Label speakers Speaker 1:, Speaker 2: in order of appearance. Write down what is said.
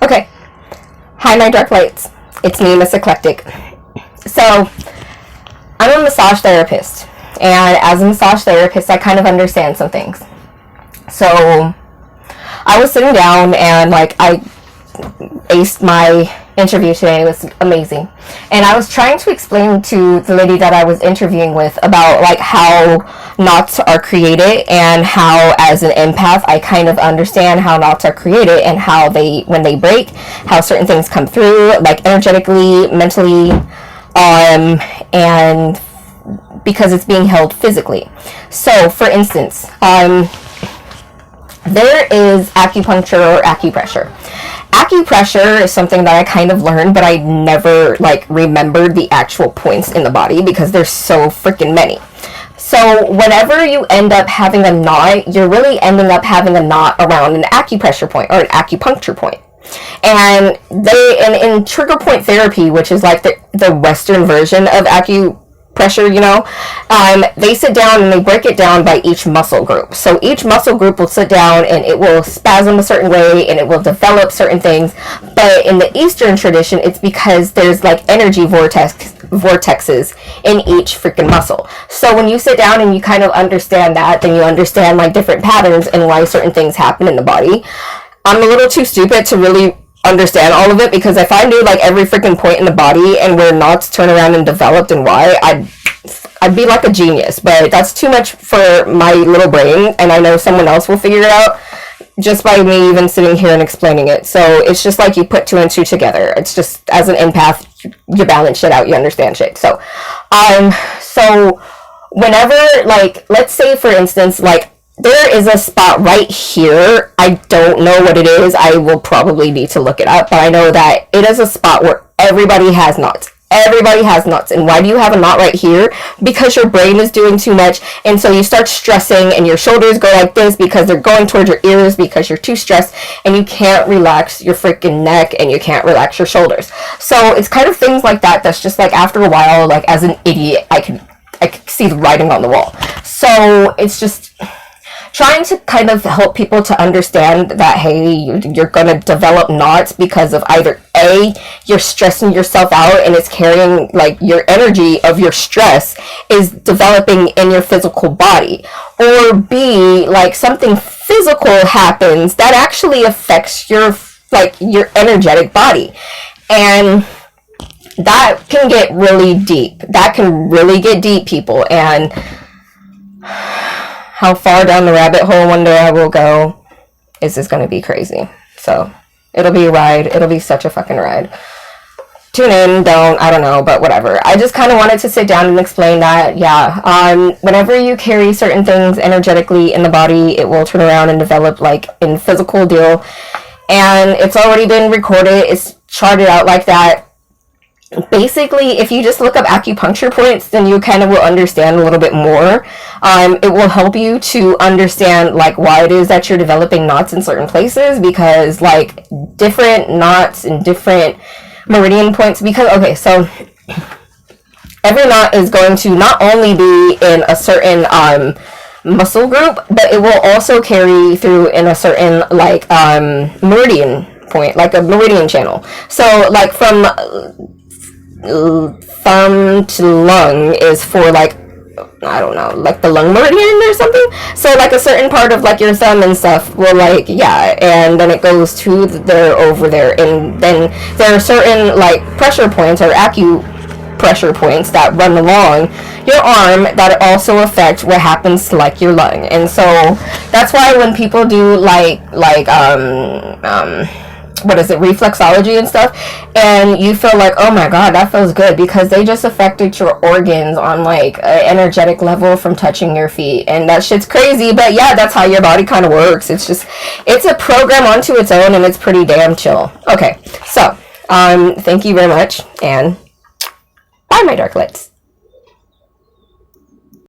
Speaker 1: Okay. Hi, my dark lights. It's me, Miss Eclectic. So, I'm a massage therapist. And as a massage therapist, I kind of understand some things. So, I was sitting down and, I aced my interview today. It was amazing. And I was trying to explain to the lady that I was interviewing with about, how knots are created and how, as an empath, I kind of understand how knots are created and how when they break, how certain things come through, energetically, mentally, and because it's being held physically. So, for instance, there is acupuncture or acupressure. Acupressure is something that I kind of learned, but I never remembered the actual points in the body because there's so freaking many. So whenever you end up having a knot, you're really ending up having a knot around an acupressure point or an acupuncture point. And in trigger point therapy, which is the Western version of acupressure, they sit down and they break it down by each muscle group. So each muscle group will sit down and it will spasm a certain way and it will develop certain things. But in the Eastern tradition, it's because there's energy vortexes in each freaking muscle. So when you sit down and you kind of understand that, then you understand different patterns and why certain things happen in the body. I'm a little too stupid to really understand all of it, because if I knew every freaking point in the body and where knots turn around and developed and why, I'd be like a genius. But that's too much for my little brain, and I know someone else will figure it out just by me even sitting here and explaining it. So it's just you put two and two together. It's just, as an empath, you balance shit out, you understand shit. So so whenever let's say for instance there is a spot right here. I don't know what it is. I will probably need to look it up. But I know that it is a spot where everybody has knots. Everybody has knots. And why do you have a knot right here? Because your brain is doing too much. And so you start stressing and your shoulders go like this because they're going towards your ears because you're too stressed. And you can't relax your freaking neck and you can't relax your shoulders. So it's kind of things like that. That's just after a while, as an idiot, I could see the writing on the wall. So it's just trying to kind of help people to understand that, hey, you're going to develop knots because of either A, you're stressing yourself out and it's carrying, your energy of your stress is developing in your physical body, or B, something physical happens that actually affects your energetic body. And that can get really deep. That can really get deep, people. And how far down the rabbit hole one day I will go is just going to be crazy. So it'll be a ride. It'll be such a fucking ride. Tune in, I don't know, but whatever. I just kind of wanted to sit down and explain that, whenever you carry certain things energetically in the body, it will turn around and develop in physical deal. And it's already been recorded. It's charted out like that. Basically, if you just look up acupuncture points, then you kind of will understand a little bit more. It will help you to understand why it is that you're developing knots in certain places, because different knots and different meridian points, because so every knot is going to not only be in a certain muscle group, but it will also carry through in a certain meridian point, a meridian channel. So from thumb to lung is for I don't know, the lung meridian or something. So a certain part of your thumb and stuff will and then it goes to there, over there, and then there are certain pressure points or acupressure points that run along your arm that also affect what happens to your lung. And so that's why when people do reflexology and stuff, and you feel oh my god, that feels good, because they just affected your organs on an energetic level from touching your feet. And that shit's crazy, but yeah, that's how your body kind of works. It's a program onto its own, and it's pretty damn chill. Okay, so thank you very much, and bye, my dark lights.